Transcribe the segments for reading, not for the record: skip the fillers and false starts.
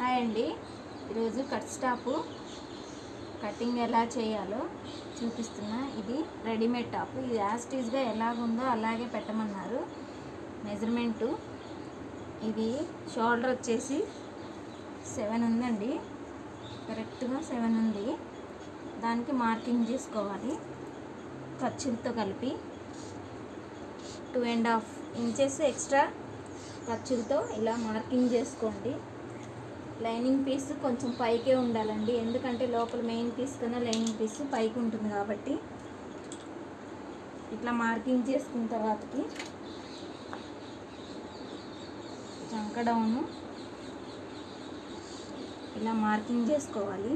Hi అండి, ఈరోజు cut stop cutting ఎలా చేయాలో చూపిస్తున్నా. ఇది రెడీమేడ్ టాప్. ఇది యాస్టీజ్గా ఎలాగుందో అలాగే పెట్టమన్నారు. మెజర్మెంటు ఇది షోల్డర్ వచ్చేసి 7 ఉందండి, కరెక్ట్గా 7 ఉంది. దానికి మార్కింగ్ చేసుకోవాలి ఖర్చులతో కలిపి. 2.5 ఇంచెస్ ఎక్స్ట్రా ఖర్చులతో ఇలా మార్కింగ్ చేసుకోండి. లైనింగ్ పీస్ కొంచెం పైకే ఉండాలండి, ఎందుకంటే లోపల మెయిన్ పీస్ కన్నా లైనింగ్ పీస్ పైకి ఉంటుంది కాబట్టి. ఇట్లా మార్కింగ్ చేసుకున్న తర్వాతకి చంక డౌను ఇలా మార్కింగ్ చేసుకోవాలి.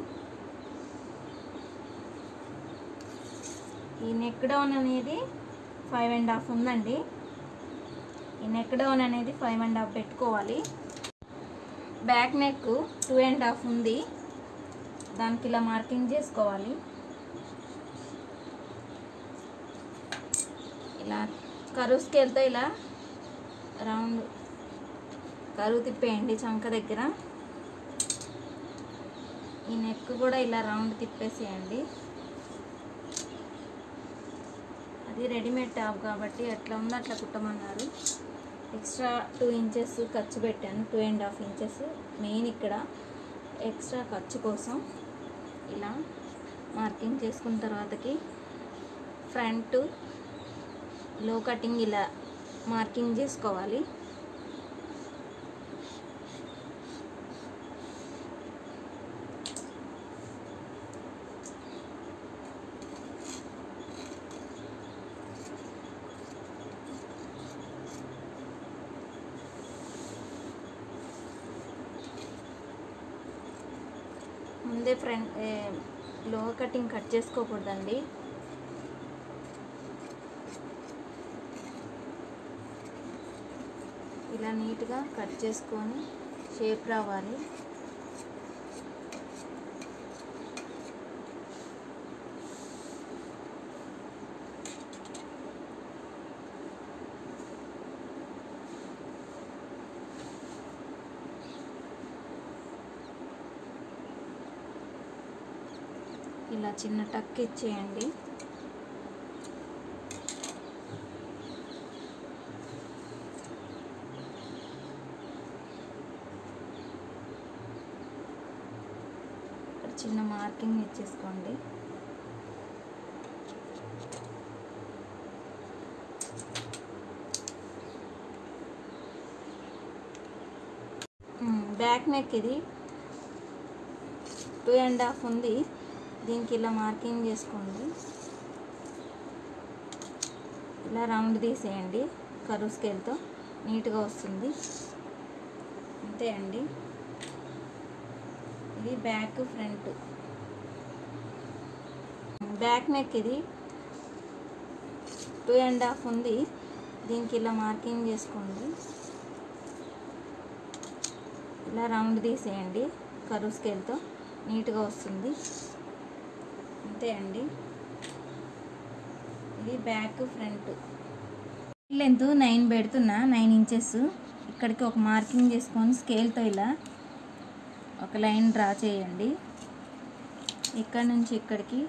ఈ నెక్ డౌన్ అనేది 5.5 ఉందండి. ఈ నెక్ డౌన్ అనేది 5.5 పెట్టుకోవాలి. బ్యాక్ నెక్ 2.5 ఉంది, దానికి ఇలా మార్కింగ్ చేసుకోవాలి. ఇలా కరువు స్కేల్తో ఇలా రౌండ్ కరువు తిప్పేయండి చంక దగ్గర. ఈ నెక్ కూడా ఇలా రౌండ్ తిప్పేసేయండి. అది రెడీమేడ్ టాప్ కాబట్టి ఎట్లా ఉందో అట్లా కుట్టమన్నారు. ఎక్స్ట్రా 2 ఇంచెస్ ఖర్చు పెట్టాను, 2.5 ఇంచెస్ మెయిన్ ఇక్కడ ఎక్స్ట్రా ఖర్చు కోసం. ఇలా మార్కింగ్ చేసుకున్న తర్వాతకి ఫ్రంట్ లో కటింగ్ ఇలా మార్కింగ్ చేసుకోవాలి. ముందే ఫ్రంట్ లో కటింగ్ కట్ చేసుకోకూడదండి. ఇలా నీట్గా కట్ చేసుకొని షేప్ రావాలి. ఇలా చిన్న టక్ ఇచ్చేయండి. ఇక్కడ చిన్న మార్కింగ్ ఇచ్చేసుకోండి. బ్యాక్ నెక్ ఇది 2.5 ఉంది, దీనికి ఇలా మార్కింగ్ చేసుకోండి. ఇలా రౌండ్ తీసేయండి కరువు స్కేల్తో, నీట్గా వస్తుంది. అంతే అండి. ఇది బ్యాక్ ఫ్రంట్. బ్యాక్ నెక్ ఇది 2.5 ఉంది, దీనికి ఇలా మార్కింగ్ చేసుకోండి. ఇలా రౌండ్ తీసేయండి కరువు స్కేల్తో, నీట్గా వస్తుంది. అంతే అండి. ఇది బ్యాక్ ఫ్రంట్. లెంత్ 9 పెడుతున్నా, 9 ఇంచెస్. ఇక్కడికి ఒక మార్కింగ్ చేసుకొని స్కేల్తో ఇలా ఒక లైన్ డ్రా చేయండి. ఇక్కడ నుంచి ఇక్కడికి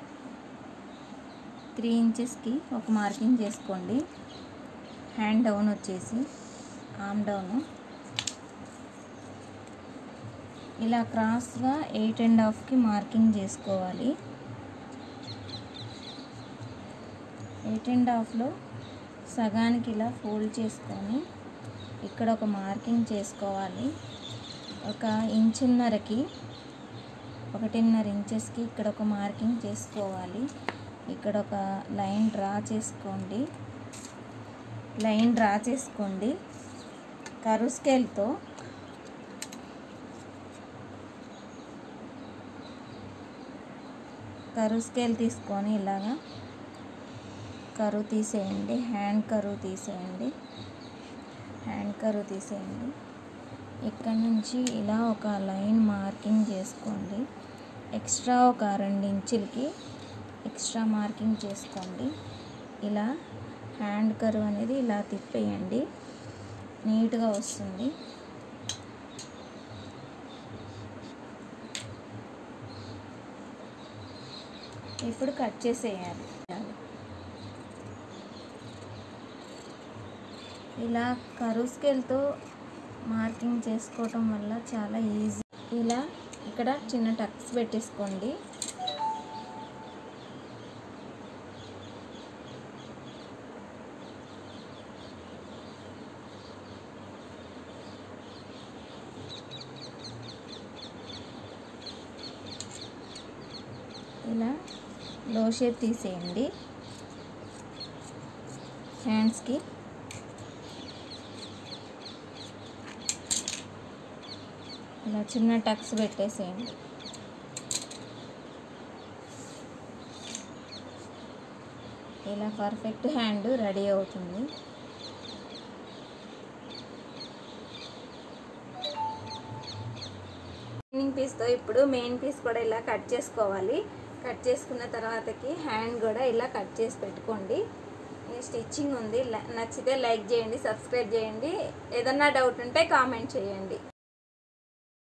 3 ఇంచెస్కి ఒక మార్కింగ్ చేసుకోండి. హ్యాండ్ డౌన్ వచ్చేసి ఆర్మ్ డౌను. ఇలా క్రాస్గా 8.5కి మార్కింగ్ చేసుకోవాలి. 8.5లో సగానికి ఇలా ఫోల్డ్ చేసుకొని ఇక్కడ ఒక మార్కింగ్ చేసుకోవాలి. 1.5 ఇంచుకి 1.5 ఇంచెస్కి ఇక్కడ ఒక మార్కింగ్ చేసుకోవాలి. ఇక్కడ ఒక లైన్ డ్రా చేసుకోండి. లైన్ డ్రా చేసుకోండి కరువు స్కేల్తో. కరువు స్కేల్ తీసుకొని ఇలాగా కరువు తీసేయండి. హ్యాండ్ కరువు తీసేయండి. హ్యాండ్ కరువు తీసేయండి. ఇక్కడ నుంచి ఇలా ఒక లైన్ మార్కింగ్ చేసుకోండి. ఎక్స్ట్రా ఒక 2 ఇంచులకి ఎక్స్ట్రా మార్కింగ్ చేసుకోండి. ఇలా హ్యాండ్ కరువు అనేది ఇలా తిప్పేయండి, నీట్గా వస్తుంది. ఇప్పుడు కట్ చేసేయాలి. ఇలా కరువు స్కేల్తో మార్కింగ్ చేసుకోవటం వల్ల చాలా ఈజీ. ఇలా ఇక్కడ చిన్న టక్స్ పెట్టేసుకోండి. ఇలా లో షేప్ తీసేయండి. హ్యాండ్స్కి ఇలా చిన్న టక్స్ పెట్టేసేయండి. ఇలా పర్ఫెక్ట్ హ్యాండ్ రెడీ అవుతుంది. లైనింగ్ పీస్తో ఇప్పుడు మెయిన్ పీస్ కూడా ఇలా కట్ చేసుకోవాలి. కట్ చేసుకున్న తర్వాతకి హ్యాండ్ కూడా ఇలా కట్ చేసి పెట్టుకోండి. స్టిచ్చింగ్ ఉంది. నచ్చితే లైక్ చేయండి, సబ్స్క్రైబ్ చేయండి. ఏదన్నా డౌట్ ఉంటే కామెంట్ చేయండి.